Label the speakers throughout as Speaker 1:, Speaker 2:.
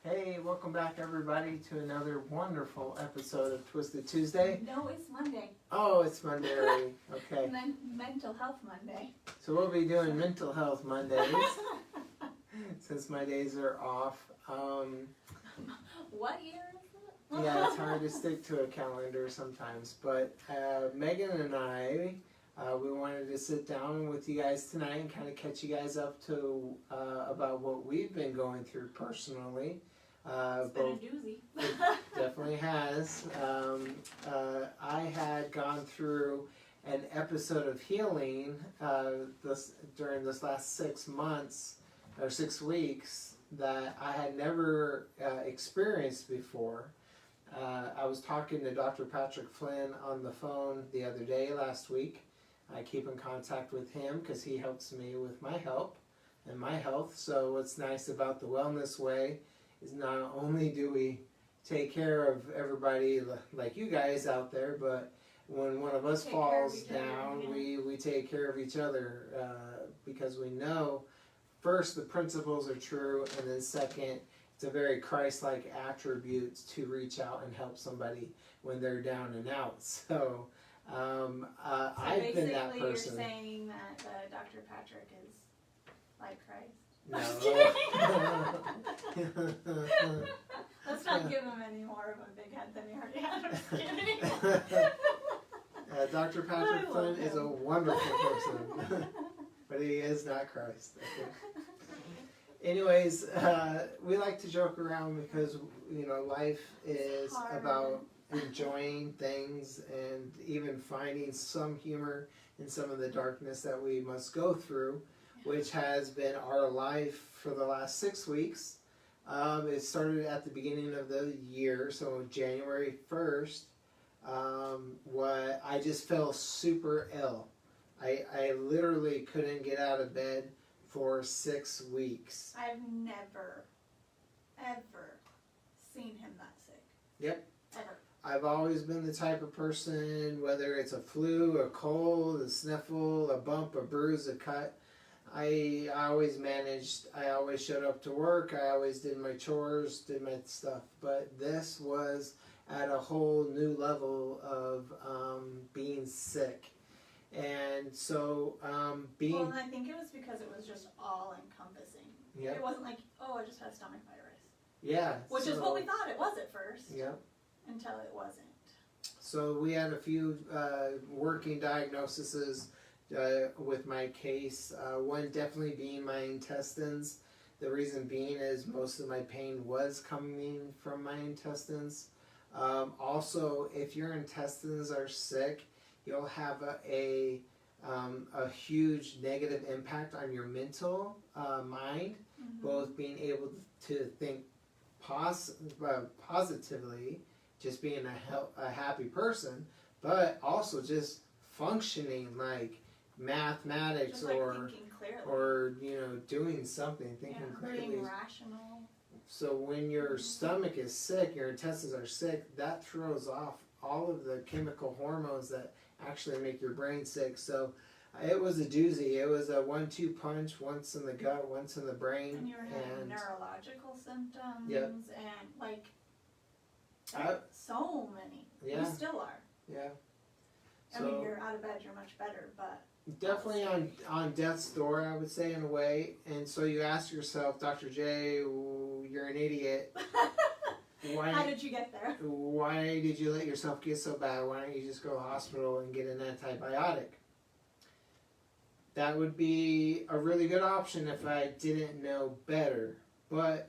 Speaker 1: Hey, welcome back everybody to another wonderful episode of Twisted Tuesday.
Speaker 2: No, it's Monday.
Speaker 1: Oh, it's Monday already. Okay.
Speaker 2: Mental Health Monday.
Speaker 1: So we'll be doing Mental Health Mondays since my days are off.
Speaker 2: What year is it?
Speaker 1: Yeah, it's hard to stick to a calendar sometimes. But Megan and I, we wanted to sit down with you guys tonight and kind of catch you guys up to about what we've been going through personally.
Speaker 2: It's been a doozy.
Speaker 1: It definitely has. I had gone through an episode of healing during this last 6 months or 6 weeks that I had never experienced before. I was talking to Dr. Patrick Flynn on the phone the other day last week. I keep in contact with him because he helps me with my help and my health. So what's nice about the Wellness Way is not only do we take care of everybody like you guys out there, but when one of us falls down, we take care of each other because we know, first, the principles are true, and then second, it's a very Christ-like attribute to reach out and help somebody when they're down and out. So I've been that person.
Speaker 2: You're saying that Dr. Patrick is like Christ?
Speaker 1: No.
Speaker 2: Let's not give him any more of a big head than he already had. I'm just kidding.
Speaker 1: Dr. Patrick Flynn is a wonderful person, but he is not Christ. Okay. Anyways, we like to joke around because, you know, life is about enjoying things and even finding some humor in some of the darkness that we must go through, which has been our life for the last 6 weeks. It started at the beginning of the year, so January 1st, I just felt super ill. I literally couldn't get out of bed for 6 weeks.
Speaker 2: I've never, ever seen him that sick.
Speaker 1: Yep.
Speaker 2: Ever.
Speaker 1: I've always been the type of person, whether it's a flu, a cold, a sniffle, a bump, a bruise, a cut, I always managed. I always showed up to work. I always did my chores, did my stuff. But this was at a whole new level of being sick. And so
Speaker 2: Well, and I think it was because it was just all encompassing.
Speaker 1: Yep.
Speaker 2: It wasn't like, oh, I just had stomach virus.
Speaker 1: Yeah.
Speaker 2: Which is what we thought it was at first.
Speaker 1: Yep.
Speaker 2: Until it wasn't.
Speaker 1: So we had a few working diagnoses with my case. One definitely being my intestines. The reason being is most of my pain was coming from my intestines. Also, if your intestines are sick, you'll have a huge negative impact on your mental mind, both being able to think positively, just being a happy person, but also just functioning like mathematics,
Speaker 2: just
Speaker 1: or
Speaker 2: thinking clearly.
Speaker 1: or doing something, thinking clearly.
Speaker 2: Being rational.
Speaker 1: So when your stomach is sick, your intestines are sick, that throws off all of the chemical hormones that actually make your brain sick. So it was a doozy. It was a 1-2 punch, once in the gut, once in the brain.
Speaker 2: And you were having neurological symptoms.
Speaker 1: Yep.
Speaker 2: And like so many.
Speaker 1: Yeah.
Speaker 2: You still are.
Speaker 1: Yeah.
Speaker 2: I mean, you're out of bed, you're much better, but
Speaker 1: definitely on death's door, I would say, in a way. And so you ask yourself, Dr. J, you're an idiot.
Speaker 2: How did you get there?
Speaker 1: Why did you let yourself get so bad? Why don't you just go to the hospital and get an antibiotic? That would be a really good option if I didn't know better. But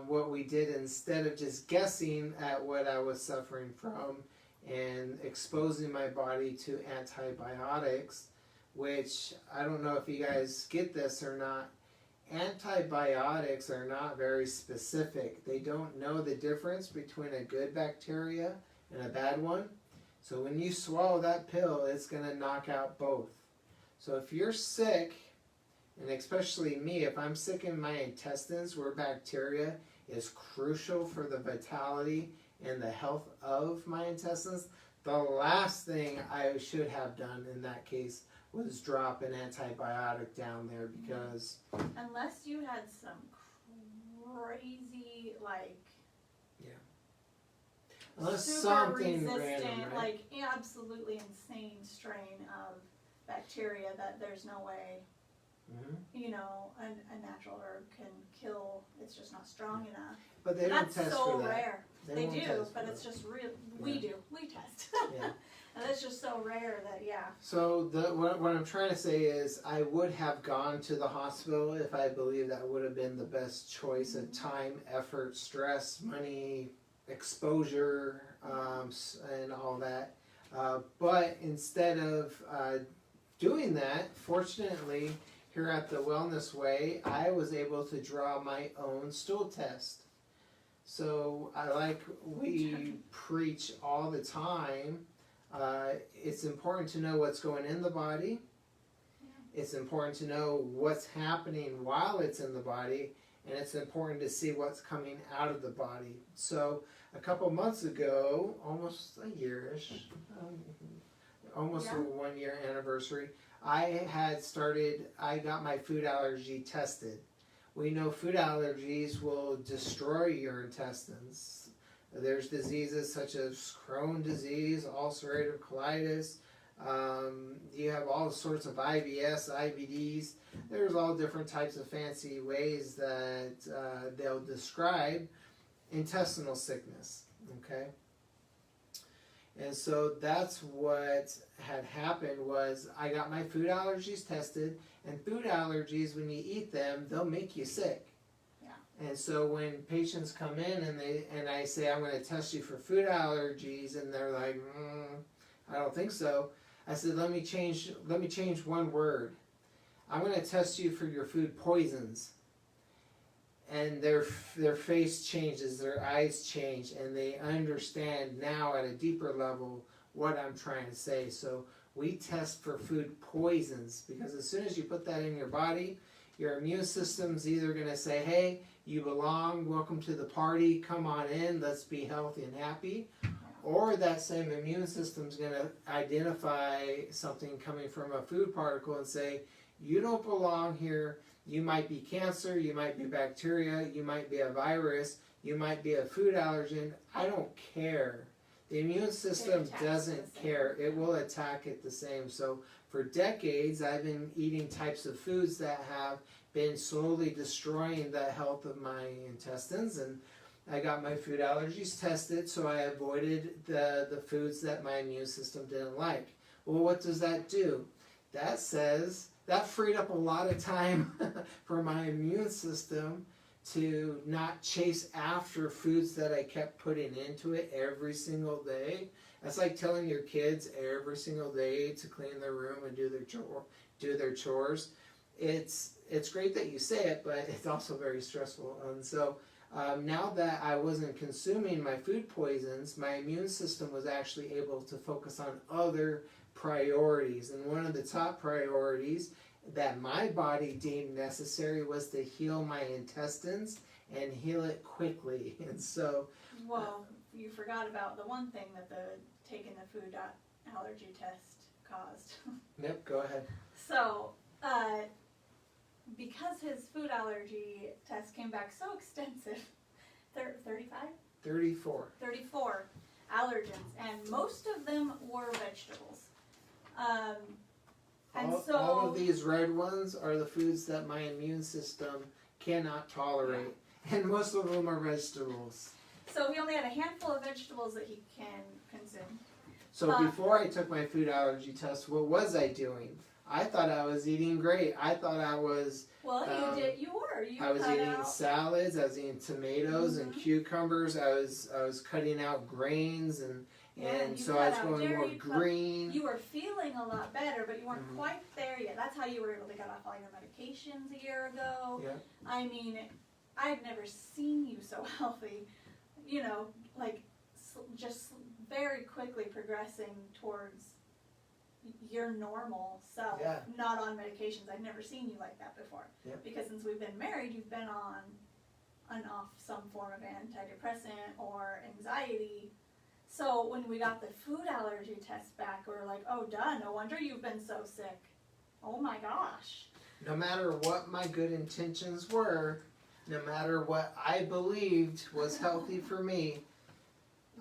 Speaker 1: what we did, instead of just guessing at what I was suffering from and exposing my body to antibiotics, which I don't know if you guys get this or not, antibiotics are not very specific. They don't know the difference between a good bacteria and a bad one. So when you swallow that pill, it's going to knock out both. So if you're sick, and especially me, if I'm sick in my intestines, where bacteria is crucial for the vitality and the health of my intestines, the last thing I should have done in that case was drop an antibiotic down there, because
Speaker 2: unless you had some crazy like
Speaker 1: Unless
Speaker 2: super
Speaker 1: something
Speaker 2: resistant,
Speaker 1: random, right?
Speaker 2: like absolutely insane strain of bacteria that there's no way,
Speaker 1: Mhm.
Speaker 2: you know, a natural herb can kill. It's just not strong enough.
Speaker 1: But they don't
Speaker 2: That's
Speaker 1: test
Speaker 2: so
Speaker 1: for that.
Speaker 2: rare. They
Speaker 1: won't
Speaker 2: do,
Speaker 1: test
Speaker 2: but
Speaker 1: for
Speaker 2: it's
Speaker 1: it.
Speaker 2: just real.
Speaker 1: Yeah.
Speaker 2: We do. We test.
Speaker 1: Yeah.
Speaker 2: And it's just so rare that
Speaker 1: So what I'm trying to say is I would have gone to the hospital if I believe that would have been the best choice of time, effort, stress, money, exposure, and all that. But instead of doing that, fortunately, here at the Wellness Way, I was able to draw my own stool test. So we preach all the time, it's important to know what's going in the body. It's important to know what's happening while it's in the body, and it's important to see what's coming out of the body. So a couple months ago, almost a year-ish, almost a 1 year anniversary, I got my food allergy tested. We know food allergies will destroy your intestines. There's diseases such as Crohn's disease, ulcerative colitis. You have all sorts of IBS, IBDs. There's all different types of fancy ways that they'll describe intestinal sickness. Okay, and so that's what had happened was I got my food allergies tested, and food allergies, when you eat them, they'll make you sick. And so when patients come in and I say I'm going to test you for food allergies, and they're like, I don't think so. I said, let me change one word. I'm going to test you for your food poisons. And their face changes, their eyes change, and they understand now at a deeper level what I'm trying to say. So we test for food poisons, because as soon as you put that in your body, your immune system's either going to say, hey, you belong, welcome to the party, come on in, let's be healthy and happy. Or that same immune system's going to identify something coming from a food particle and say, you don't belong here, you might be cancer, you might be bacteria, you might be a virus, you might be a food allergen, I don't care. The immune system doesn't care, it will attack it the same. So for decades I've been eating types of foods that have been slowly destroying the health of my intestines, and I got my food allergies tested, so I avoided the foods that my immune system didn't like. Well, what does that do? That freed up a lot of time for my immune system to not chase after foods that I kept putting into it every single day. That's like telling your kids every single day to clean their room and do their chores. It's great that you say it, but it's also very stressful. And so now that I wasn't consuming my food poisons, my immune system was actually able to focus on other priorities. And one of the top priorities that my body deemed necessary was to heal my intestines and heal it quickly. And so...
Speaker 2: Well, you forgot about the one thing that taking the food allergy test caused.
Speaker 1: Yep, go ahead.
Speaker 2: So, because his food allergy test came back so extensive, 35?
Speaker 1: 34.
Speaker 2: 34 allergens, and most of them were vegetables.
Speaker 1: All of these red ones are the foods that my immune system cannot tolerate, and most of them are vegetables.
Speaker 2: So he only had a handful of vegetables that he can consume.
Speaker 1: So before I took my food allergy test, what was I doing? I thought I was eating great. I thought I was...
Speaker 2: Well, you did. You were.
Speaker 1: I was eating salads. I was eating tomatoes and cucumbers. I was cutting out grains, and so I was going more green.
Speaker 2: You were feeling a lot better, but you weren't quite there yet. That's how you were able to get off all your medications a year ago.
Speaker 1: Yeah.
Speaker 2: I mean, I've never seen you so healthy. You know, like just very quickly progressing towards your normal self, not on medications. I've never seen you like that before.
Speaker 1: Yeah.
Speaker 2: Because since we've been married, you've been on and off some form of antidepressant or anxiety. So when we got the food allergy test back, we were like, oh, duh, no wonder you've been so sick. Oh my gosh.
Speaker 1: No matter what my good intentions were, no matter what I believed was healthy for me,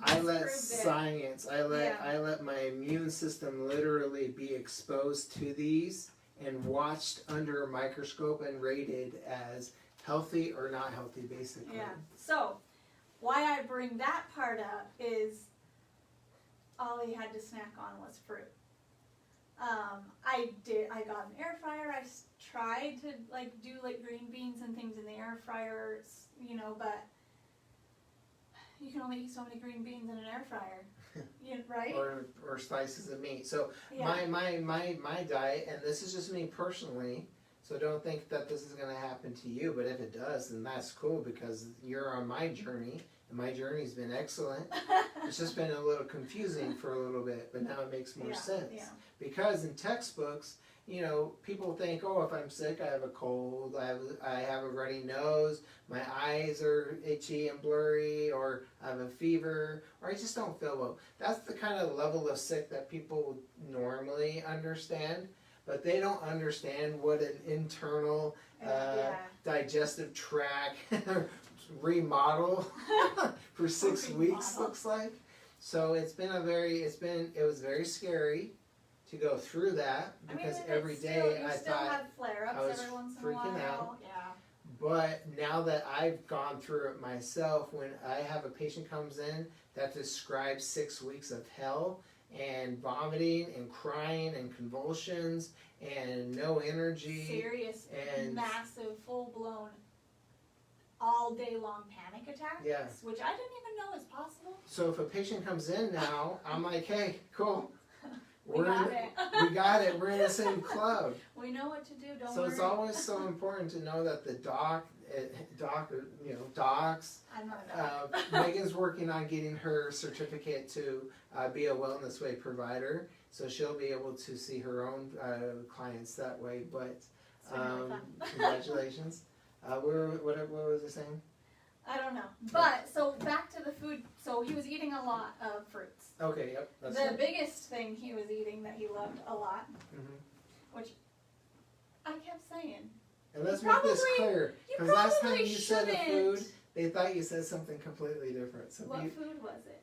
Speaker 1: I let science, I let my immune system literally be exposed to these and watched under a microscope and rated as healthy or not healthy, basically.
Speaker 2: Yeah. So, why I bring that part up is all he had to snack on was fruit. I got an air fryer. I tried to do green beans and things in the air fryer, but you can only eat so many green beans in an air fryer, right?
Speaker 1: Or slices of meat. So
Speaker 2: yeah.
Speaker 1: my diet, and this is just me personally, so don't think that this is going to happen to you, but if it does, then that's cool because you're on my journey, and my journey's been excellent. It's just been a little confusing for a little bit, but now it makes more sense.
Speaker 2: Yeah.
Speaker 1: Because in textbooks, people think, oh, if I'm sick, I have a cold, I have a runny nose, my eyes are itchy and blurry, or I have a fever, or I just don't feel well. That's the kind of level of sick that people normally understand, but they don't understand what an internal digestive tract remodel for 6 weeks looks like. So it was very scary to go through that because every day I thought I was freaking out.
Speaker 2: Yeah.
Speaker 1: But now that I've gone through it myself, when I have a patient comes in that describes 6 weeks of hell and vomiting and crying and convulsions and no energy,
Speaker 2: serious,
Speaker 1: and
Speaker 2: massive, full-blown, all day long panic attacks, which I didn't even know was possible.
Speaker 1: So if a patient comes in now, I'm like, hey, cool.
Speaker 2: We
Speaker 1: got it. We're in the same club.
Speaker 2: We know what to do. Don't worry.
Speaker 1: So it's always so important to know that the docs.
Speaker 2: I'm not a doc.
Speaker 1: Megan's working on getting her certificate to be a Wellness Way provider, so she'll be able to see her own clients that way. But congratulations. What was I saying?
Speaker 2: I don't know. But, so back to the food. So he was eating a lot of fruits.
Speaker 1: Okay, yep. That's
Speaker 2: the biggest thing he was eating that he loved a lot, which I kept saying.
Speaker 1: And let's make this clear. Because last time you said a food, they thought you said something completely different. So
Speaker 2: what food was it?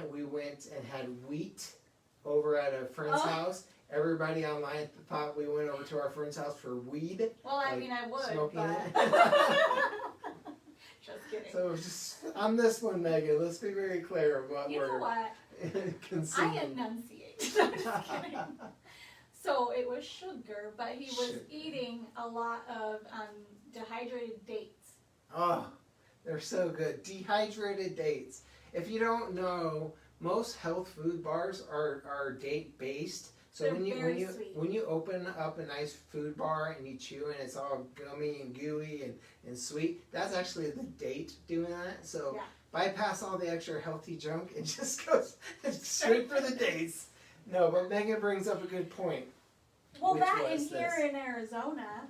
Speaker 1: We went and had wheat over at a friend's house. Everybody online thought we went over to our friend's house for weed.
Speaker 2: Well, I mean, I would,
Speaker 1: smoking
Speaker 2: but... Just kidding.
Speaker 1: So just on this one, Megan, let's be very clear of what we're consuming.
Speaker 2: I enunciate. I'm just kidding. So it was sugar, but he was eating a lot of dehydrated dates.
Speaker 1: Oh, they're so good. Dehydrated dates. If you don't know, most health food bars are date based. So when you open up a nice food bar and you chew and it's all gummy and gooey and sweet, that's actually the date doing that. So bypass all the extra healthy junk and just goes straight for the dates. No, but Megan brings up a good point.
Speaker 2: Well, that in here in Arizona,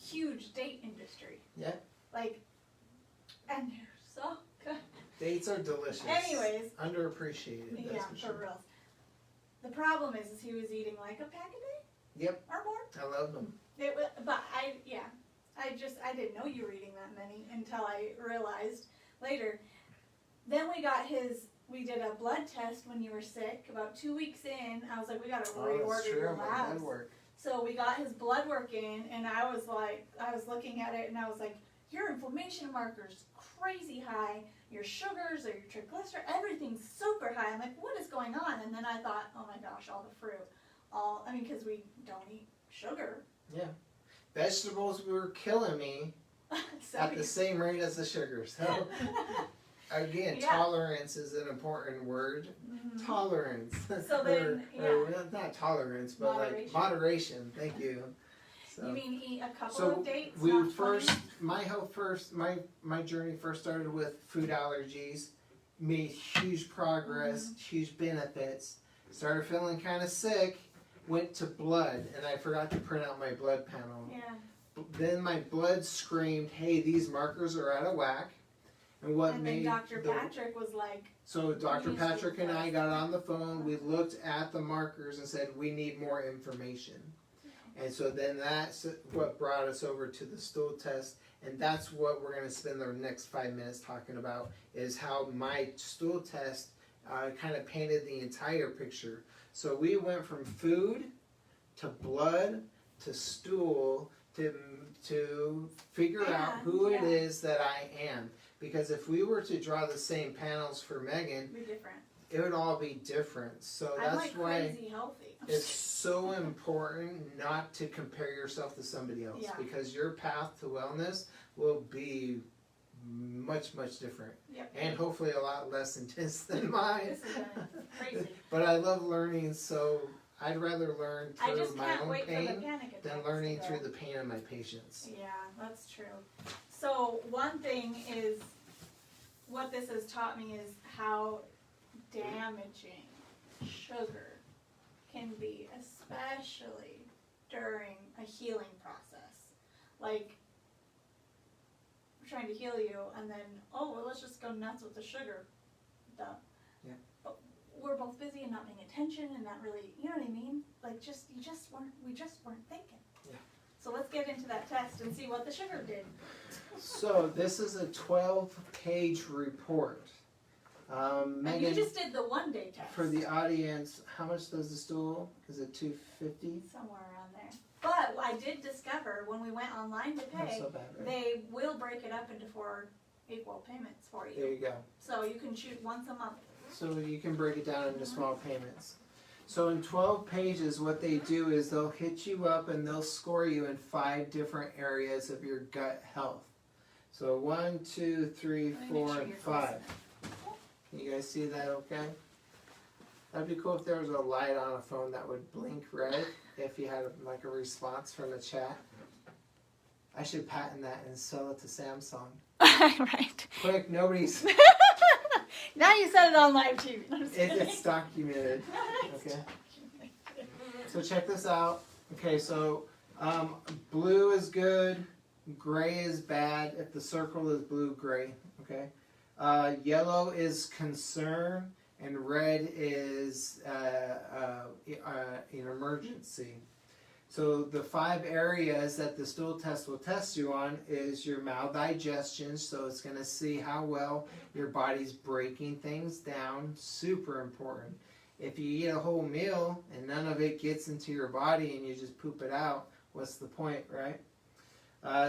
Speaker 2: huge date industry.
Speaker 1: Yeah.
Speaker 2: And they're so good.
Speaker 1: Dates are delicious.
Speaker 2: Anyways.
Speaker 1: Underappreciated.
Speaker 2: Yeah, for real. The problem is he was eating like a pack a day.
Speaker 1: Yep.
Speaker 2: Or more.
Speaker 1: I love them.
Speaker 2: But I didn't know you were eating that many until I realized later. Then we did a blood test when you were sick. About 2 weeks in, I was like, we got to reorder your labs. So we got his blood work in, and I was looking at it, and I was like, your inflammation markers crazy high. Your sugars or your triglycerides, everything's super high. I'm like, what is going on? And then I thought, oh my gosh, all the fruit. Because we don't eat sugar.
Speaker 1: Yeah. Vegetables were killing me at the same rate as the sugar. So, again, tolerance is an important word. Mm-hmm. Tolerance.
Speaker 2: So then,
Speaker 1: not tolerance, but moderation. Thank you. So,
Speaker 2: you mean eat a couple of dates?
Speaker 1: My journey first started with food allergies, made huge progress, huge benefits, started feeling kind of sick, went to blood, and I forgot to print out my blood panel.
Speaker 2: Yeah.
Speaker 1: Then my blood screamed, hey, these markers are out of whack. And then
Speaker 2: Dr. Patrick was like... So
Speaker 1: Dr. Patrick and I got on the phone, we looked at the markers and said, we need more information. And so then that's what brought us over to the stool test And that's what we're going to spend the next 5 minutes talking about, is how my stool test kind of painted the entire picture. So we went from food to blood to stool to figure out who it is that I am. Because if we were to draw the same panels for Megan,
Speaker 2: be different.
Speaker 1: It would all be different. So
Speaker 2: I'm
Speaker 1: that's
Speaker 2: like
Speaker 1: why
Speaker 2: crazy healthy.
Speaker 1: it's so important not to compare yourself to somebody else, because your path to wellness will be much, much different.
Speaker 2: Yep.
Speaker 1: And hopefully a lot less intense than mine.
Speaker 2: This is crazy.
Speaker 1: But I love learning, so I'd rather learn through my own pain than learning through the pain of my patients.
Speaker 2: Yeah, that's true. So one thing is, what this has taught me is how damaging sugar can be, especially during a healing process. Like, we're trying to heal you, and then, oh, well, let's just go nuts with the sugar. Duh.
Speaker 1: Yeah.
Speaker 2: But we're both busy and not paying attention and not really, you know what I mean? Like, we just weren't thinking.
Speaker 1: Yeah.
Speaker 2: So let's get into that test and see what the sugar did.
Speaker 1: So this is a 12-page report.
Speaker 2: And
Speaker 1: Megan,
Speaker 2: you just did the 1-day test.
Speaker 1: for the audience, how much does the stool? Is it $250?
Speaker 2: Somewhere around there. But I did discover when we went online to
Speaker 1: Not
Speaker 2: pay,
Speaker 1: so bad, right?
Speaker 2: they will break it up into 4 equal payments for you.
Speaker 1: There you go.
Speaker 2: So you can shoot once a month.
Speaker 1: So you can break it down into small payments. So in 12 pages, what they do is they'll hit you up and they'll score you in 5 different areas of your gut health. So 1, 2, 3, 4, and 5. Can you guys see that okay? That'd be cool if there was a light on a phone that would blink red if you had like a response from the chat. I should patent that and sell it to Samsung.
Speaker 2: Right.
Speaker 1: Quick, nobody's...
Speaker 2: Now you said it on live TV.
Speaker 1: It's documented. Okay. So check this out. Okay, so blue is good, gray is bad. If the circle is blue, gray. Okay. Yellow is concern, and red is an emergency. So the 5 areas that the stool test will test you on is your maldigestion. So it's going to see how well your body's breaking things down. Super important. If you eat a whole meal and none of it gets into your body and you just poop it out, what's the point, right?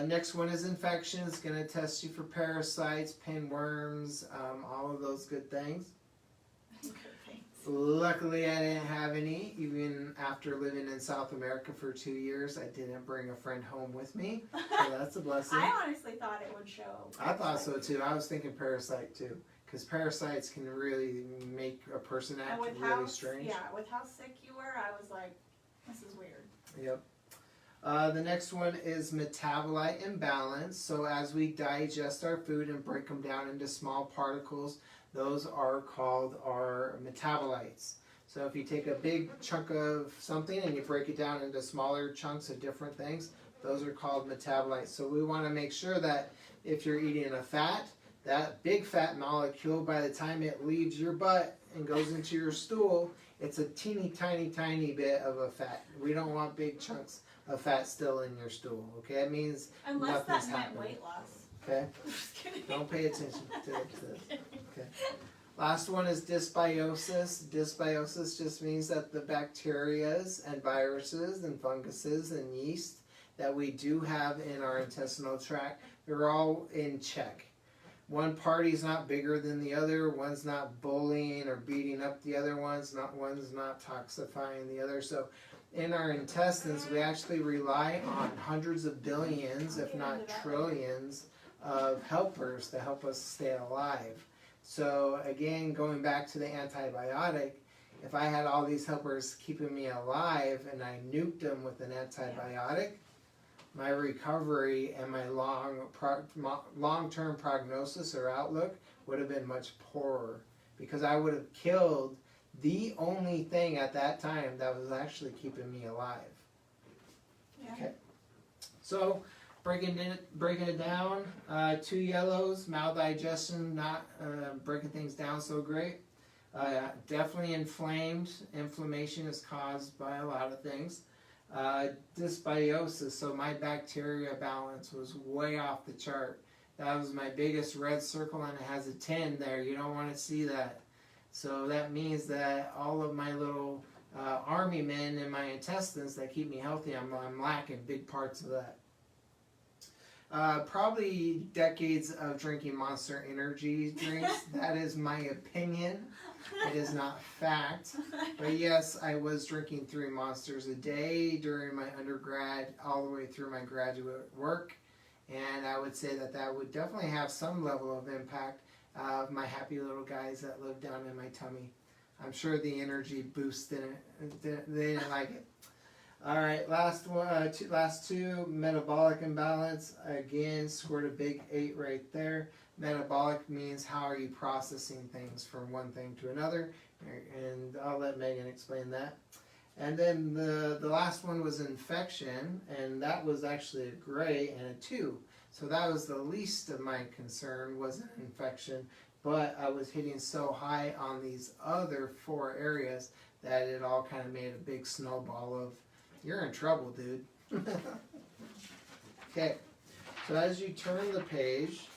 Speaker 1: Next one is infection. It's going to test you for parasites, pinworms, all of those good things. Luckily, I didn't have any. Even after living in South America for 2 years, I didn't bring a friend home with me. So that's a blessing.
Speaker 2: I honestly thought it would show.
Speaker 1: I thought so too. I was thinking parasite too. Because parasites can really make a person act really strange.
Speaker 2: Yeah, with how sick you were, I was like, this is weird.
Speaker 1: Yep. The next one is metabolite imbalance. So as we digest our food and break them down into small particles, those are called our metabolites. So if you take a big chunk of something and you break it down into smaller chunks of different things, those are called metabolites. So we want to make sure that if you're eating a fat, that big fat molecule, by the time it leaves your butt and goes into your stool, it's a teeny tiny bit of a fat. We don't want big chunks of fat still in your stool. Okay, it means
Speaker 2: unless
Speaker 1: nothing's
Speaker 2: that meant
Speaker 1: happening.
Speaker 2: weight loss.
Speaker 1: Okay,
Speaker 2: Just kidding.
Speaker 1: don't pay attention to this. Okay. Last one is dysbiosis. Dysbiosis just means that the bacterias and viruses and funguses and yeast that we do have in our intestinal tract, they're all in check. One party's not bigger than the other, one's not bullying or beating up the other one's not toxifying the other. So in our intestines, we actually rely on hundreds of billions, if not trillions, of helpers to help us stay alive. So again, going back to the antibiotic, if I had all these helpers keeping me alive and I nuked them with an antibiotic, my recovery and my long-term prognosis or outlook would have been much poorer, because I would have killed the only thing at that time that was actually keeping me alive.
Speaker 2: Yeah.
Speaker 1: Okay. So breaking it down, 2 yellows, maldigestion, not breaking things down so great. Definitely inflamed. Inflammation is caused by a lot of things. dysbiosis, so my bacteria balance was way off the chart. That was my biggest red circle, and it has a 10 there. You don't want to see that. So that means that all of my little army men in my intestines that keep me healthy, I'm lacking big parts of that. Probably decades of drinking Monster Energy drinks. That is my opinion. It is not fact. But yes, I was drinking 3 Monsters a day during my undergrad all the way through my graduate work. And I would say that that would definitely have some level of impact of my happy little guys that live down in my tummy. I'm sure the energy boost didn't, they didn't like it. All right, last two, metabolic imbalance. Again, scored a big 8 right there. Metabolic means how are you processing things from one thing to another, and I'll let Megan explain that. And then the last one was infection, and that was actually a gray and a 2. So that was the least of my concern, was an infection, but I was hitting so high on these other 4 areas that it all kind of made a big snowball of, you're in trouble, dude. Okay, so as you turn the page,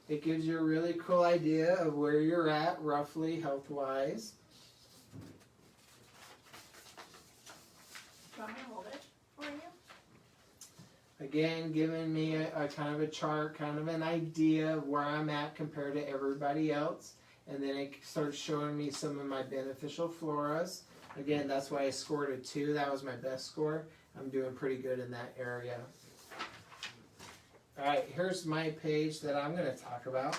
Speaker 1: it gives you a really cool idea of where you're at roughly health-wise.
Speaker 2: Do you want me to hold it for you?
Speaker 1: Again, giving me a kind of a chart, kind of an idea of where I'm at compared to everybody else. And then it starts showing me some of my beneficial floras. Again, that's why I scored a 2. That was my best score. I'm doing pretty good in that area. All right, here's my page that I'm going to talk about.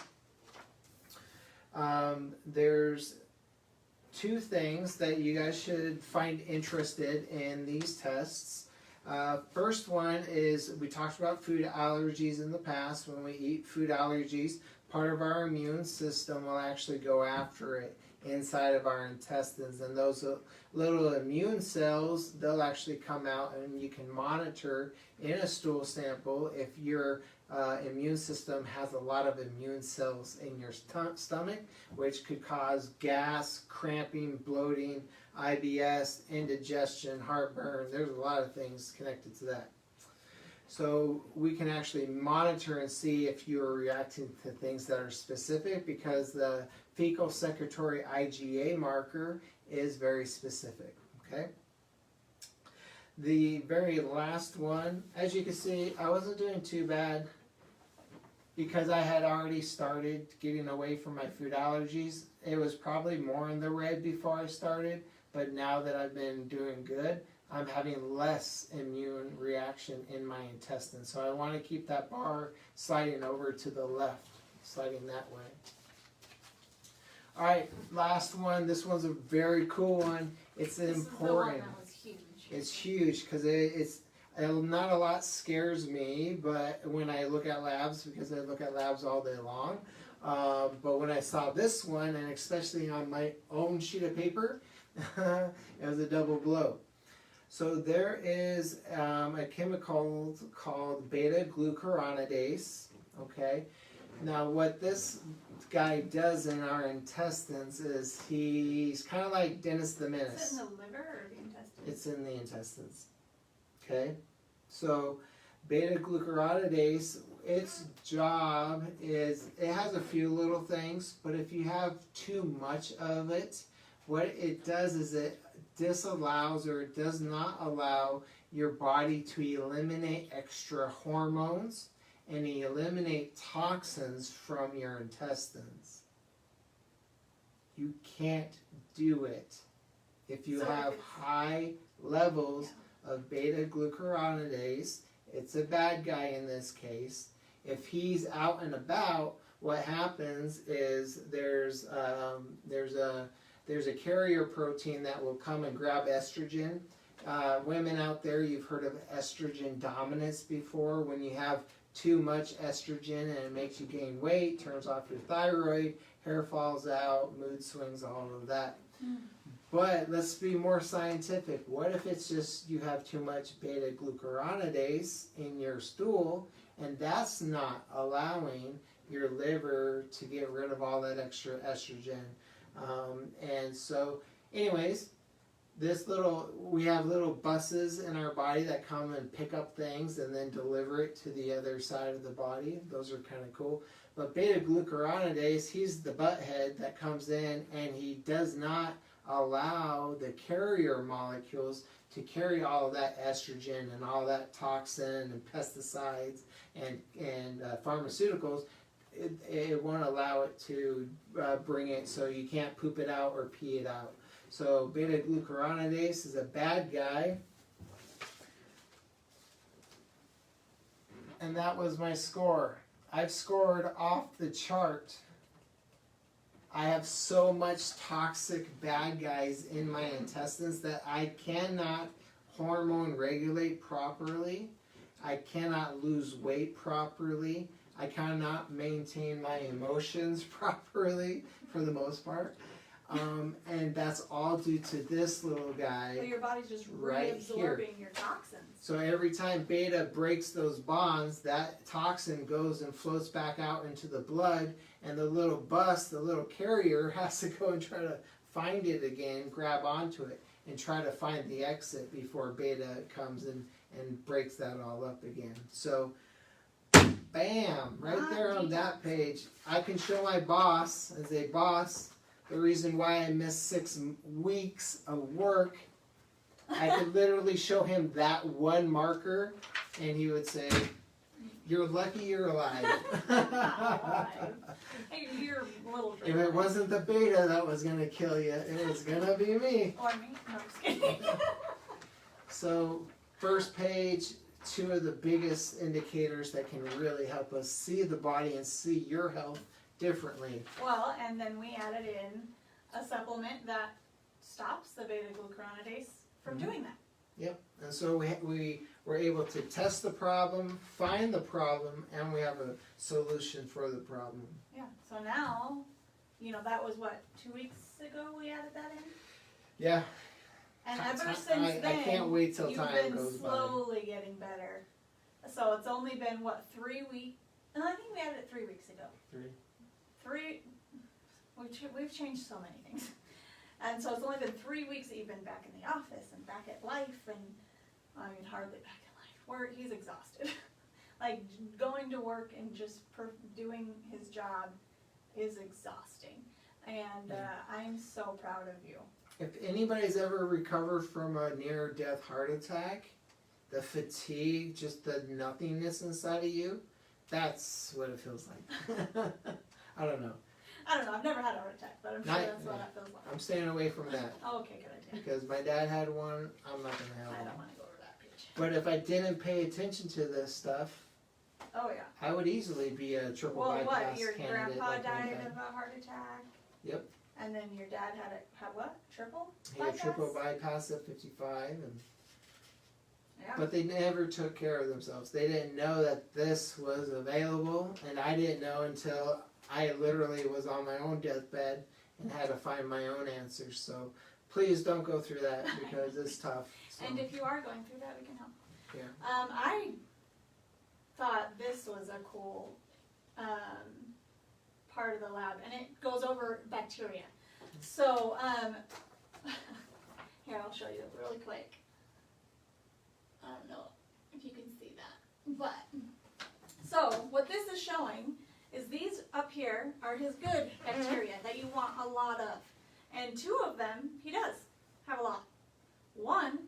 Speaker 1: There's 2 things that you guys should find interested in these tests. First one is, we talked about food allergies in the past. When we eat food allergies, part of our immune system will actually go after it inside of our intestines, and those little immune cells, they'll actually come out, and you can monitor in a stool sample if your immune system has a lot of immune cells in your stomach, which could cause gas, cramping, bloating, IBS, indigestion, heartburn. There's a lot of things connected to that. So we can actually monitor and see if you're reacting to things that are specific, because the fecal secretory IgA marker is very specific, okay? The very last one, as you can see, I wasn't doing too bad because I had already started getting away from my food allergies. It was probably more in the red before I started, but now that I've been doing good, I'm having less immune reaction in my intestines. So I want to keep that bar sliding over to the left, sliding that way. All right, last one. This one's a very cool one. It's important.
Speaker 2: This is the one that was huge.
Speaker 1: It's huge because it's not a lot scares me, but when I look at labs, because I look at labs all day long, but when I saw this one, and especially on my own sheet of paper, it was a double blow. So there is a chemical called beta-glucuronidase, okay? Now what this guy does in our intestines is he's kind of like Dennis the Menace.
Speaker 2: Is it in the liver or the intestines?
Speaker 1: It's in the intestines, okay? So beta-glucuronidase, its job is, it has a few little things, but if you have too much of it, what it does is it disallows, or it does not allow your body to eliminate extra hormones and eliminate toxins from your intestines. You can't do it if you have high levels of beta-glucuronidase. It's a bad guy in this case. If he's out and about, what happens is there's a carrier protein that will come and grab estrogen. Women out there, you've heard of estrogen dominance before. When you have too much estrogen and it makes you gain weight, turns off your thyroid, hair falls out, mood swings, all of that. But let's be more scientific. What if it's just you have too much beta-glucuronidase in your stool, and that's not allowing your liver to get rid of all that extra estrogen? And so, anyways, we have little buses in our body that come and pick up things and then deliver it to the other side of the body. Those are kind of cool. But beta glucuronidase, he's the butthead that comes in, and he does not allow the carrier molecules to carry all of that estrogen and all that toxin and pesticides and pharmaceuticals. It won't allow it to bring it, so you can't poop it out or pee it out. So beta glucuronidase is a bad guy. And that was my score. I've scored off the chart. I have so much toxic bad guys in my intestines that I cannot hormone regulate properly. I cannot lose weight properly. I cannot maintain my emotions properly for the most part. And that's all due to this little guy.
Speaker 2: So your body's just
Speaker 1: right
Speaker 2: reabsorbing your toxins.
Speaker 1: So every time beta breaks those bonds, that toxin goes and floats back out into the blood, and the little bus, the little carrier, has to go and try to find it again, grab onto it, and try to find the exit before beta comes in and breaks that all up again. So, bam, right there on that page, I can show my boss, as a boss, the reason why I missed 6 weeks of work. I could literally show him that one marker, and he would say, "You're lucky you're alive."
Speaker 2: Hey, you're a little
Speaker 1: If it wasn't the beta that was going to kill you, it was going to be me.
Speaker 2: Or me. No, I'm just kidding.
Speaker 1: So, first page, 2 of the biggest indicators that can really help us see the body and see your health differently.
Speaker 2: Well, and then we added in a supplement that stops the beta glucuronidase from doing that.
Speaker 1: Yep. And so we were able to test the problem, find the problem, and we have a solution for the problem.
Speaker 2: Yeah. So now, that was what, 2 weeks ago we added that in?
Speaker 1: Yeah.
Speaker 2: And ever since then,
Speaker 1: I can't wait till
Speaker 2: you've
Speaker 1: time
Speaker 2: been
Speaker 1: goes by.
Speaker 2: slowly getting better. So it's only been, 3 weeks? And I think we added it 3 weeks ago. 3. We've changed so many things. And so it's only been 3 weeks that you've been back in the office and back at life, and hardly back at life. He's exhausted. Like, going to work and just doing his job is exhausting. And I'm so proud of you.
Speaker 1: If anybody's ever recovered from a near-death heart attack, the fatigue, just the nothingness inside of you, that's what it feels like. I don't know.
Speaker 2: I've never had a heart attack, but I'm sure that's what it feels like.
Speaker 1: I'm staying away from that.
Speaker 2: Oh, okay, good idea.
Speaker 1: Because my dad had one, I'm not going to have
Speaker 2: I
Speaker 1: one.
Speaker 2: don't want to go over that page.
Speaker 1: But if I didn't pay attention to this stuff,
Speaker 2: Oh, yeah.
Speaker 1: I would easily be a triple
Speaker 2: Well,
Speaker 1: bypass
Speaker 2: what? Your
Speaker 1: candidate.
Speaker 2: grandpa
Speaker 1: like my
Speaker 2: died
Speaker 1: dad.
Speaker 2: of a heart attack?
Speaker 1: Yep.
Speaker 2: And then your dad had what? Triple
Speaker 1: He had
Speaker 2: bypass?
Speaker 1: triple bypass at 55,
Speaker 2: Yeah.
Speaker 1: but they never took care of themselves. They didn't know that this was available, and I didn't know until I literally was on my own deathbed and had to find my own answers. So please don't go through that because it's tough. So.
Speaker 2: And if you are going through that, we can help.
Speaker 1: Yeah.
Speaker 2: I thought this was a cool part of the lab, and it goes over bacteria. So, here, I'll show you really quick. I don't know if you can see that, but, so what this is showing is these up here are his good bacteria that you want a lot of. And 2 of them, he does have a lot. 1,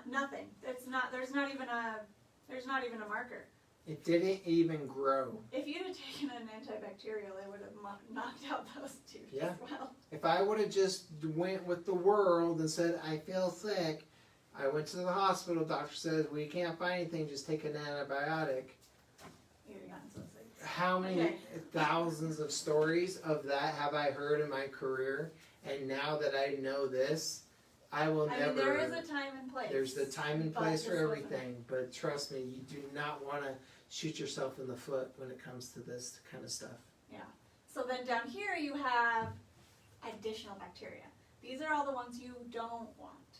Speaker 2: nothing. There's not even a marker.
Speaker 1: It didn't even grow.
Speaker 2: If you'd have taken an antibacterial, it would have knocked out those 2
Speaker 1: Yeah.
Speaker 2: as well.
Speaker 1: If I would have just went with the world and said, I feel sick, I went to the hospital, doctor says, we can't find anything, just take an antibiotic.
Speaker 2: You'd have gotten so sick.
Speaker 1: How many
Speaker 2: Okay.
Speaker 1: thousands of stories of that have I heard in my career? And now that I know this, I will never.
Speaker 2: there is a time and place.
Speaker 1: There's the time and
Speaker 2: but
Speaker 1: place for
Speaker 2: this wasn't.
Speaker 1: everything, but trust me, you do not want to shoot yourself in the foot when it comes to this kind of stuff.
Speaker 2: Yeah. So then down here you have additional bacteria. These are all the ones you don't want.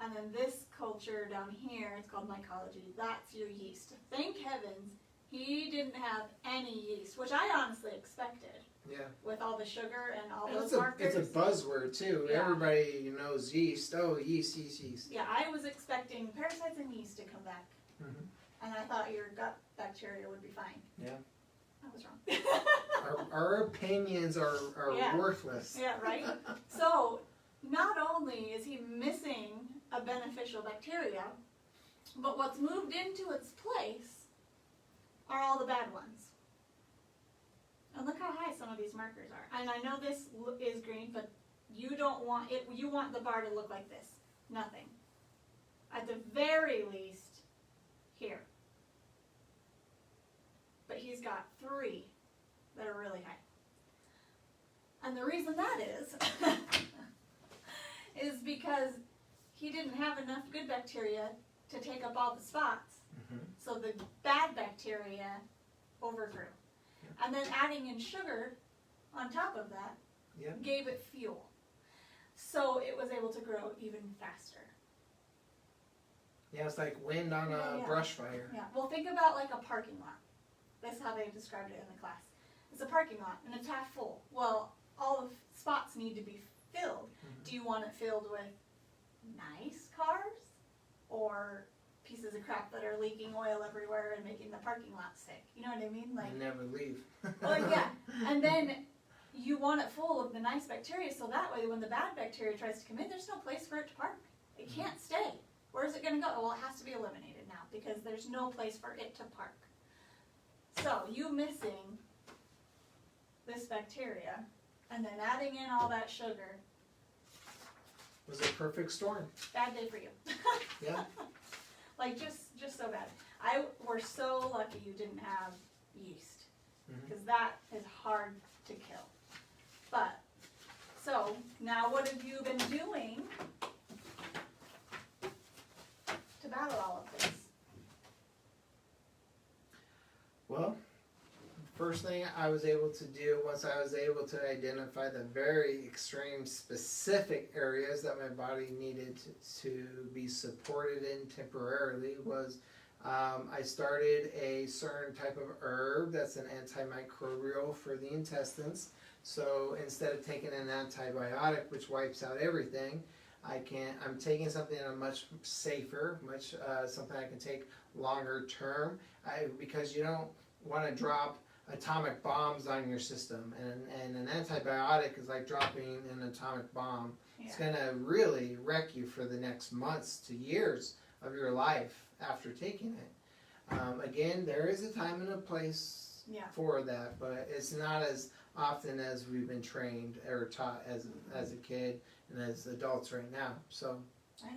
Speaker 2: And then this culture down here, it's called mycology. That's your yeast. Thank heavens He didn't have any yeast, which I honestly expected.
Speaker 1: Yeah.
Speaker 2: With all the sugar and all
Speaker 1: And
Speaker 2: those markers.
Speaker 1: It's a buzzword too.
Speaker 2: Yeah.
Speaker 1: Everybody knows yeast. Oh, yeast, yeast, yeast.
Speaker 2: Yeah, I was expecting parasites and yeast to come back.
Speaker 1: Mm-hmm.
Speaker 2: And I thought your gut bacteria would be fine.
Speaker 1: Yeah.
Speaker 2: I was wrong.
Speaker 1: our opinions are
Speaker 2: Yeah.
Speaker 1: worthless.
Speaker 2: Yeah, right? So, not only is he missing a beneficial bacteria, but what's moved into its place are all the bad ones. And look how high some of these markers are. And I know this is green, but you don't want it. You want the bar to look like this. Nothing. At the very least, here. But he's got 3 that are really high. And the reason that is because he didn't have enough good bacteria to take up all the spots.
Speaker 1: Mm-hmm.
Speaker 2: So the bad bacteria overgrew. And then adding in sugar on top of that gave it fuel. So it was able to grow even faster.
Speaker 1: Yeah, it's like wind on a brush fire.
Speaker 2: Yeah, well think about like a parking lot. That's how they described it in the class. It's a parking lot and it's half full. Well, all the spots need to be filled. Mm-hmm. Do you want it filled with nice cars or pieces of crap that are leaking oil everywhere and making the parking lot sick? You know what I mean? Like,
Speaker 1: you never leave.
Speaker 2: Well, yeah. And then you want it full of the nice bacteria so that way when the bad bacteria tries to come in, there's no place for it to park. It can't stay. Where is it going to go? Well, it has to be eliminated now because there's no place for it to park. So you missing this bacteria and then adding in all that sugar.
Speaker 1: Was a perfect storm.
Speaker 2: Bad day for you.
Speaker 1: Yeah.
Speaker 2: Like just so bad. We're so lucky you didn't have yeast because that is hard to kill. But so now what have you been doing to battle all of this?
Speaker 1: Well, first thing I was able to do once I was able to identify the very extreme specific areas that my body needed to be supported in temporarily was I started a certain type of herb that's an antimicrobial for the intestines. So instead of taking an antibiotic which wipes out everything, I'm taking something much safer, something I can take longer term, because you don't want to drop atomic bombs on your system, and an antibiotic is like dropping an atomic bomb. Yeah. It's going to really wreck you for the next months to years of your life after taking it. Again, there is a time and a place for that, but it's not as often as we've been trained or taught as a kid and as adults right now. So
Speaker 2: I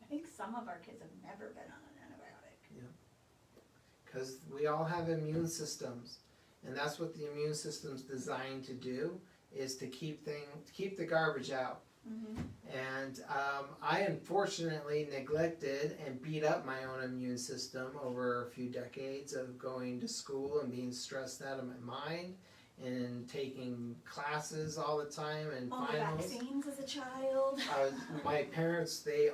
Speaker 2: think some of our kids have never been on an antibiotic.
Speaker 1: Yeah. Because we all have immune systems, and that's what the immune system's designed to do, is to keep the garbage out. Mm-hmm. And I unfortunately neglected and beat up my own immune system over a few decades of going to school and being stressed out of my mind and taking classes all the time and
Speaker 2: all
Speaker 1: finals.
Speaker 2: The vaccines as a child.
Speaker 1: My parents, I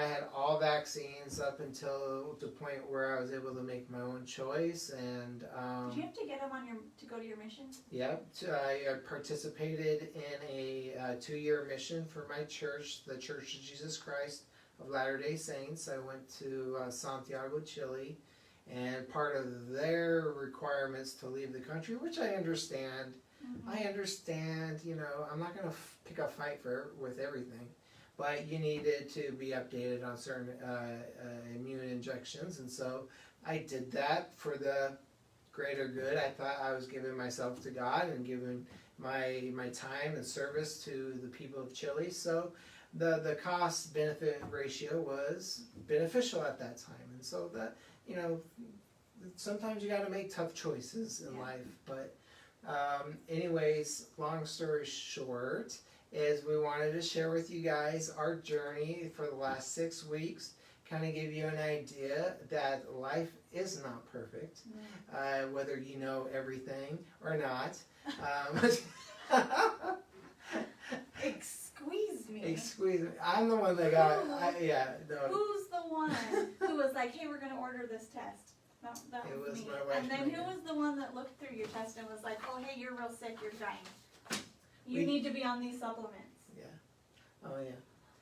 Speaker 1: had all vaccines up until the point where I was able to make my own choice. And
Speaker 2: did you have to get them to go to your mission?
Speaker 1: Yep, I participated in a 2-year mission for my church, the Church of Jesus Christ of Latter-day Saints. I went to Santiago, Chile. And part of their requirements to leave the country, which I understand. Mm-hmm. I understand, I'm not going to pick a fight with everything. But you needed to be updated on certain immune injections. And so I did that for the greater good. I thought I was giving myself to God and giving my time and service to the people of Chile. So the cost-benefit ratio was beneficial at that time. And so that... sometimes you got to make tough choices in life. But anyways, long story short, is we wanted to share with you guys our journey for the last 6 weeks, kind of give you an idea that life is not perfect, whether you know everything or not.
Speaker 2: Excuse me.
Speaker 1: Excuse me. I'm the one that got...
Speaker 2: Who's the one who was like, hey, we're going to order this test? That
Speaker 1: It was
Speaker 2: me.
Speaker 1: my wife,
Speaker 2: And then who
Speaker 1: Megan.
Speaker 2: was the one that looked through your test and was like, "Oh, hey, you're real sick. You're dying. You
Speaker 1: We-
Speaker 2: need to be on these supplements."
Speaker 1: Yeah. Oh yeah.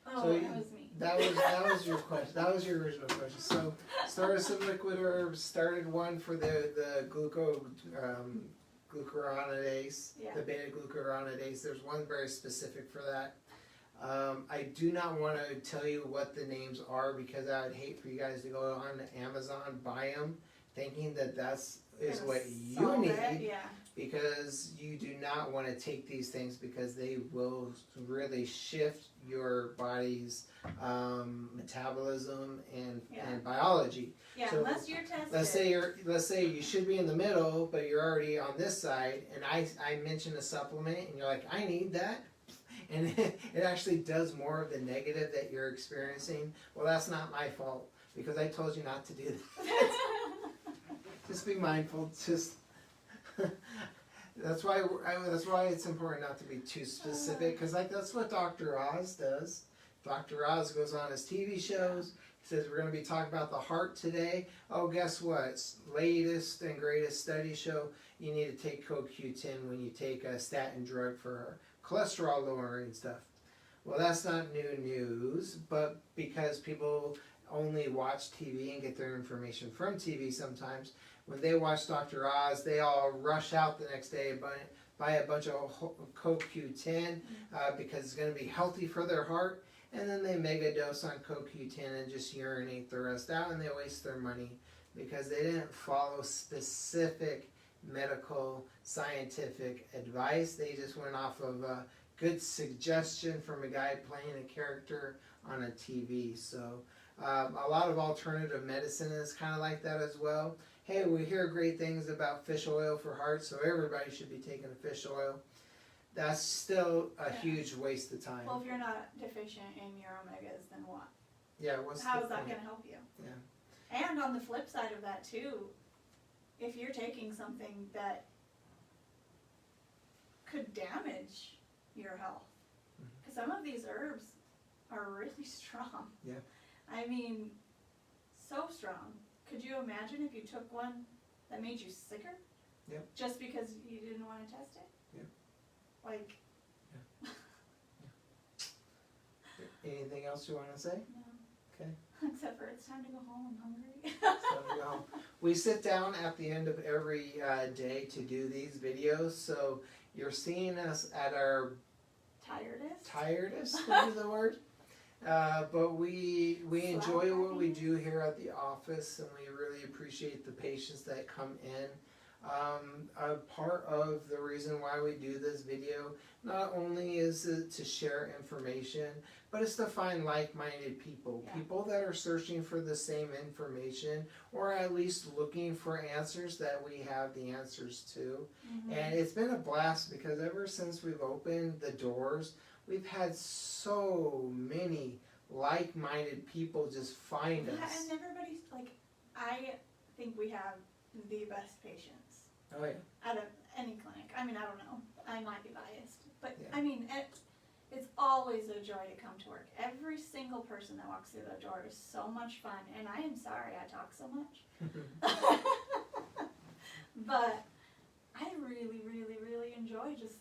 Speaker 2: Oh,
Speaker 1: So
Speaker 2: that was me.
Speaker 1: That was your question. That was your original question. So started some liquid herbs. Started one for the glucuronidase,
Speaker 2: Yeah.
Speaker 1: the beta glucuronidase. There's one very specific for that. I do not want to tell you what the names are because I would hate for you guys to go on to Amazon, buy them, thinking that is
Speaker 2: Gonna
Speaker 1: what you
Speaker 2: solve
Speaker 1: need.
Speaker 2: it, yeah.
Speaker 1: Because you do not want to take these things because they will really shift your body's metabolism and biology.
Speaker 2: Yeah,
Speaker 1: So
Speaker 2: unless you're tested.
Speaker 1: Let's say you should be in the middle, but you're already on this side, and I mention a supplement, and you're like, I need that, and it actually does more of the negative that you're experiencing. Well, that's not my fault because I told you not to do that. Just be mindful. Just. That's why it's important not to be too specific, because that's what Dr. Oz does. Dr. Oz goes on his TV shows. He says we're going to be talking about the heart today. Oh, guess what? Latest and greatest studies show you need to take CoQ10 when you take a statin drug for cholesterol lowering stuff. Well, that's not new news, but because people only watch TV and get their information from TV sometimes, when they watch Dr. Oz, they all rush out the next day and buy a bunch of CoQ10 because it's going to be healthy for their heart, and then they mega dose on CoQ10 and just urinate the rest out, and they waste their money because they didn't follow specific medical scientific advice. They just went off of a good suggestion from a guy playing a character on a TV. So a lot of alternative medicine is kind of like that as well. Hey, we hear great things about fish oil for heart, so everybody should be taking a fish oil. That's still a huge waste of time.
Speaker 2: Well, if you're not deficient in your omegas, then what?
Speaker 1: Yeah,
Speaker 2: How is that going to help you?
Speaker 1: Yeah.
Speaker 2: And on the flip side of that too, if you're taking something that could damage your health, because some of these herbs are really strong.
Speaker 1: Yeah.
Speaker 2: I mean, so strong. Could you imagine if you took one that made you sicker?
Speaker 1: Yep.
Speaker 2: Just because you didn't want to test it?
Speaker 1: Yep.
Speaker 2: Like.
Speaker 1: Yeah. Anything else you want to say?
Speaker 2: No.
Speaker 1: Okay.
Speaker 2: Except for it's time to go home. I'm hungry.
Speaker 1: So we sit down at the end of every day to do these videos, so you're seeing us at our tiredest, is the word. But we enjoy what we do here at the office, and we really appreciate the patients that come in. A part of the reason why we do this video not only is it to share information, but it's to find like-minded people, people that are searching for the same information, or at least looking for answers that we have the answers to. And it's been a blast because ever since we've opened the doors, we've had so many like-minded people just find us.
Speaker 2: Yeah, and everybody's like, I think we have the best patients.
Speaker 1: Oh yeah.
Speaker 2: Out of any clinic. I mean, I don't know. I might be biased, but
Speaker 1: Yeah.
Speaker 2: I mean, it's always a joy to come to work. Every single person that walks through the door is so much fun, and I am sorry I talk so much. But I really, really, really enjoy just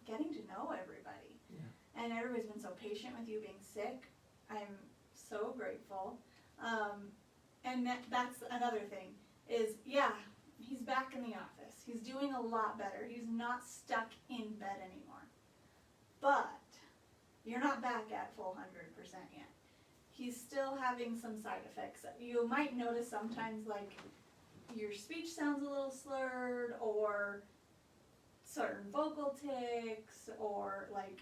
Speaker 2: getting to know everybody.
Speaker 1: Yeah.
Speaker 2: And everybody's been so patient with you being sick. I'm so grateful. And that's another thing is, he's back in the office. He's doing a lot better. He's not stuck in bed anymore. But you're not back at full 100% yet. He's still having some side effects. You might notice sometimes like your speech sounds a little slurred, or certain vocal tics, or like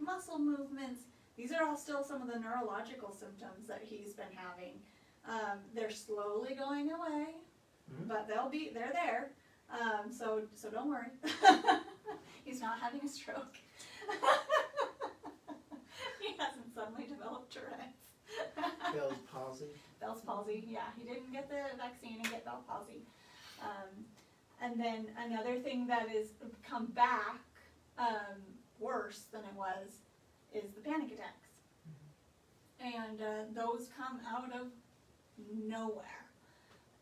Speaker 2: muscle movements. These are all still some of the neurological symptoms that he's been having. They're slowly going away, but they're there. So don't worry. He's not having a stroke. He hasn't suddenly developed Tourette's.
Speaker 1: Bell's palsy.
Speaker 2: Bell's palsy, yeah. He didn't get the vaccine and get Bell's palsy. And then another thing that has come back worse than it was is the panic attacks. And those come out of nowhere.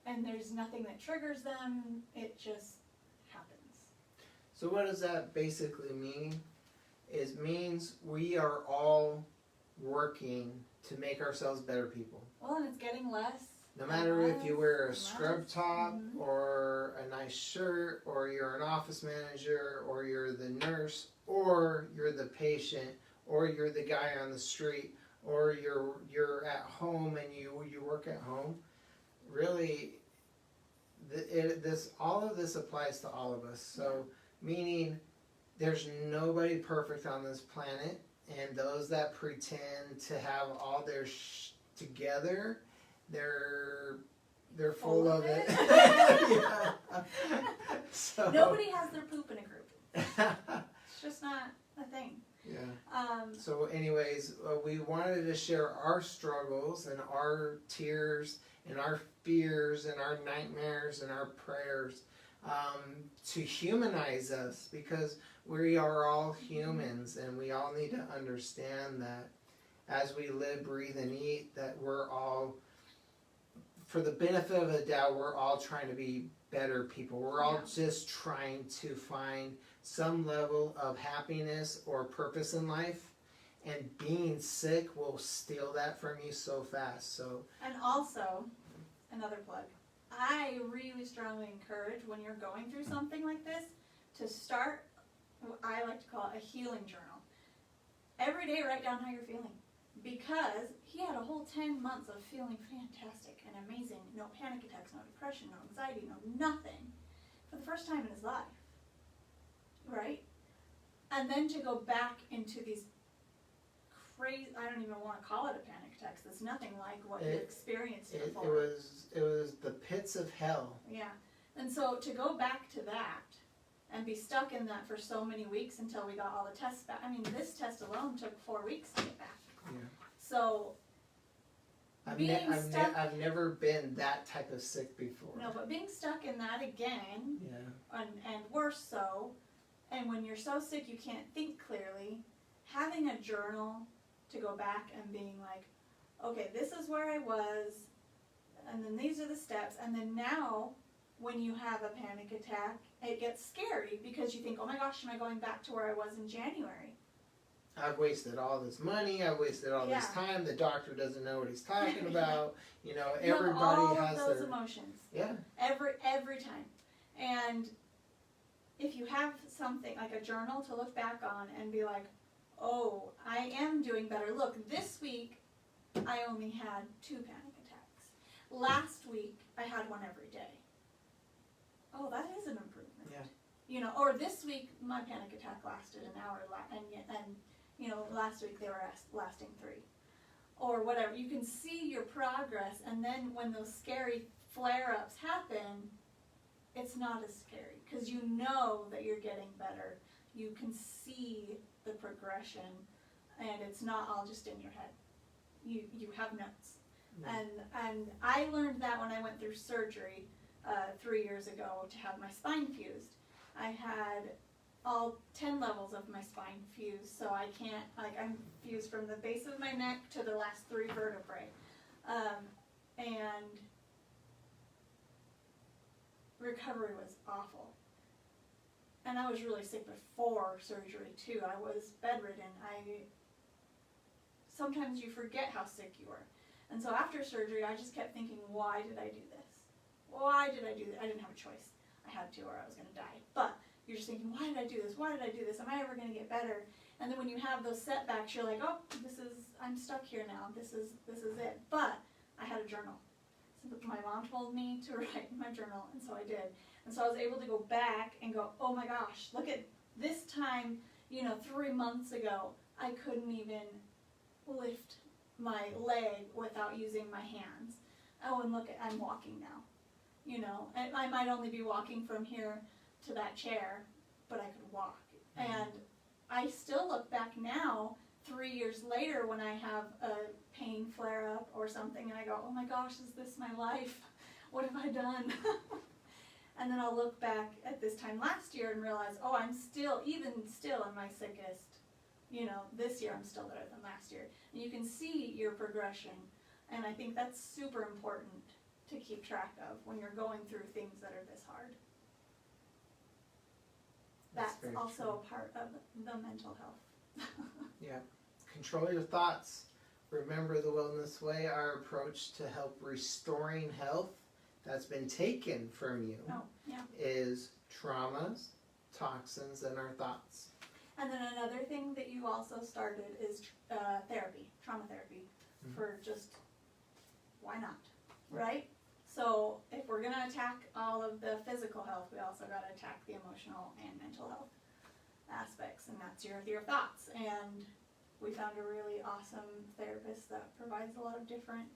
Speaker 2: and there's nothing that triggers them. It just happens.
Speaker 1: So what does that basically mean? It means we are all working to make ourselves better people.
Speaker 2: Well, and it's getting less.
Speaker 1: No matter if you wear a
Speaker 2: less.
Speaker 1: scrub top
Speaker 2: Mhm.
Speaker 1: or a nice shirt, or you're an office manager, or you're the nurse, or you're the patient, or you're the guy on the street, or you're at home and you work at home. Really, all of this applies to all of us. So meaning there's nobody perfect on this planet, and those that pretend to have all their together, they're full of it. Yeah. So,
Speaker 2: nobody has their poop in a group. It's just not a thing.
Speaker 1: Yeah. So anyways, we wanted to share our struggles and our tears and our fears and our nightmares and our prayers, to humanize us, because we are all humans, and we all need to understand that as we live, breathe, and eat, that we're all, for the benefit of the doubt, we're all trying to be better people. We're all just trying to find some level of happiness or purpose in life, and being sick will steal that from you so fast. So,
Speaker 2: and also, another plug, I really strongly encourage, when you're going through something like this, to start what I like to call a healing journal. Every day write down how you're feeling, because he had a whole 10 months of feeling fantastic and amazing. No panic attacks, no depression, no anxiety, no nothing, for the first time in his life. Right? And then to go back into these crazy, I don't even want to call it a panic attack, it's nothing like what you experienced before.
Speaker 1: It was the pits of hell.
Speaker 2: Yeah. And so to go back to that and be stuck in that for so many weeks until we got all the tests back. I mean, this test alone took 4 weeks to get back.
Speaker 1: Yeah.
Speaker 2: So
Speaker 1: I've never been that type of sick before.
Speaker 2: No, but being stuck in that again,
Speaker 1: yeah,
Speaker 2: and worse so, and when you're so sick you can't think clearly, having a journal to go back and being like, okay, this is where I was, and then these are the steps, and then now when you have a panic attack, it gets scary because you think, oh my gosh, am I going back to where I was in January?
Speaker 1: I've wasted all this money, I've wasted all this time, the doctor doesn't know what he's talking about, you know, everybody has
Speaker 2: all of those
Speaker 1: their
Speaker 2: emotions.
Speaker 1: Yeah.
Speaker 2: Every time. And if you have something like a journal to look back on and be like, oh, I am doing better. Look, this week I only had 2 panic attacks. Last week I had one every day. Oh, that is an improvement.
Speaker 1: Yeah.
Speaker 2: You know, or this week my panic attack lasted an hour, and you know, last week they were lasting 3. Or whatever. You can see your progress, and then when those scary flare-ups happen, it's not as scary because you know that you're getting better. You can see the progression, and it's not all just in your head. You have notes. Yeah. And I learned that when I went through surgery 3 years ago to have my spine fused. I had all 10 levels of my spine fused, so I can't, like, I'm fused from the base of my neck to the last 3 vertebrae. And recovery was awful. And I was really sick before surgery too. I was bedridden. Sometimes you forget how sick you were. And so after surgery, I just kept thinking, why did I do this? Why did I do this? I didn't have a choice. I had to, or I was going to die. But you're just thinking, why did I do this? Why did I do this? Am I ever going to get better? And then when you have those setbacks, you're like, oh, I'm stuck here now. This is it. But I had a journal. So my mom told me to write in my journal, and so I did. And so I was able to go back and go, oh my gosh, look at this time, 3 months ago, I couldn't even lift my leg without using my hands. Oh, and look, I'm walking now. And I might only be walking from here to that chair, but I could walk. And I still look back now, 3 years later, when I have a pain flare-up or something, and I go, oh my gosh, is this my life? What have I done? And then I'll look back at this time last year and realize, oh, I'm even still in my sickest. This year I'm still better than last year. And you can see your progression. And I think that's super important to keep track of when you're going through things that are this hard. That's
Speaker 1: very
Speaker 2: also
Speaker 1: true.
Speaker 2: a part of the mental health.
Speaker 1: Yeah. Control your thoughts. Remember the Wellness Way, our approach to help restoring health that's been taken from you
Speaker 2: Oh, yeah.
Speaker 1: is traumas, toxins, and our thoughts.
Speaker 2: And then another thing that you also started is therapy, trauma therapy, for just, why not, right? So if we're going to attack all of the physical health, we also got to attack the emotional and mental health aspects, and that's your thoughts. And we found a really awesome therapist that provides a lot of different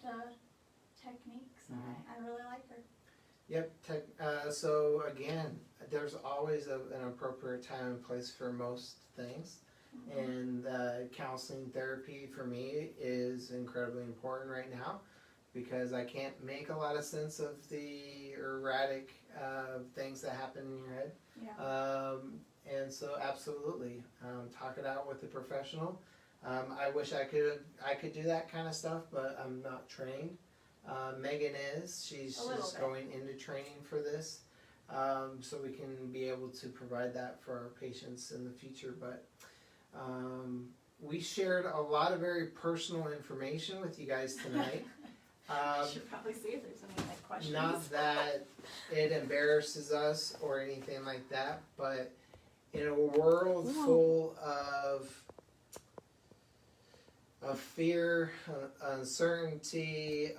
Speaker 2: techniques, and I really like her.
Speaker 1: Yep. So again, there's always an appropriate time and place for most things. And counseling therapy for me is incredibly important right now because I can't make a lot of sense of the erratic things that happen in your head.
Speaker 2: Yeah.
Speaker 1: And so absolutely, talk it out with a professional. I wish I could do that kind of stuff, but I'm not trained. Megan is. She's going into training for this, so we can be able to provide that for our patients in the future. But we shared a lot of very personal information with you guys tonight.
Speaker 2: Should probably see if there's any questions.
Speaker 1: Not that it embarrasses us or anything like that, but in a world full of fear, uncertainty,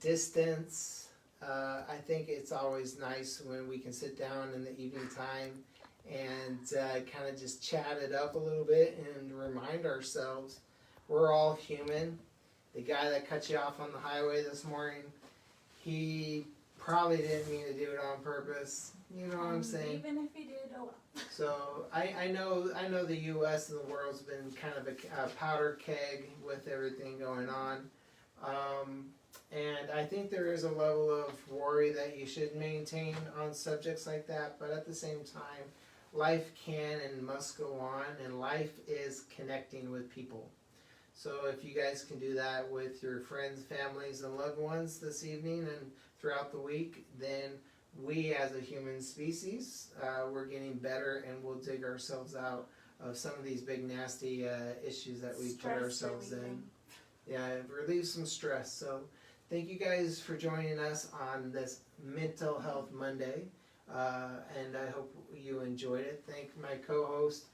Speaker 1: distance, I think it's always nice when we can sit down in the evening time and kind of just chat it up a little bit and remind ourselves we're all human. The guy that cut you off on the highway this morning, he probably didn't mean to do it on purpose. You know what I'm saying?
Speaker 2: Even if he did, oh well.
Speaker 1: So I know the U.S. and the world's been kind of a powder keg with everything going on, and I think there is a level of worry that you should maintain on subjects like that. But at the same time, life can and must go on, and life is connecting with people. So if you guys can do that with your friends, families, and loved ones this evening and throughout the week, then we as a human species, we're getting better and we'll dig ourselves out of some of these big nasty issues that we put ourselves in. Yeah, it relieves some stress. So thank you guys for joining us on this Mental Health Monday. And I hope you enjoyed it. Thank my co-host,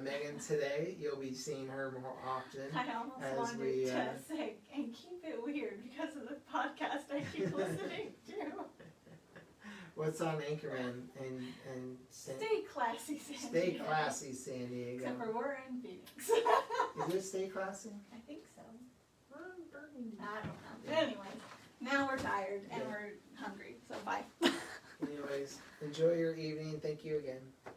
Speaker 1: Megan, today. You'll be seeing her more often.
Speaker 2: I almost wanted to say, and keep it weird because of the podcast I keep listening to.
Speaker 1: What's on Anchorman and
Speaker 2: Stay classy, San Diego.
Speaker 1: Stay classy, San Diego.
Speaker 2: Except for we're in Phoenix.
Speaker 1: Is it Stay Classy?
Speaker 2: I think so. I don't know. Anyways, now we're tired and we're hungry, so bye.
Speaker 1: Anyways, enjoy your evening. Thank you again.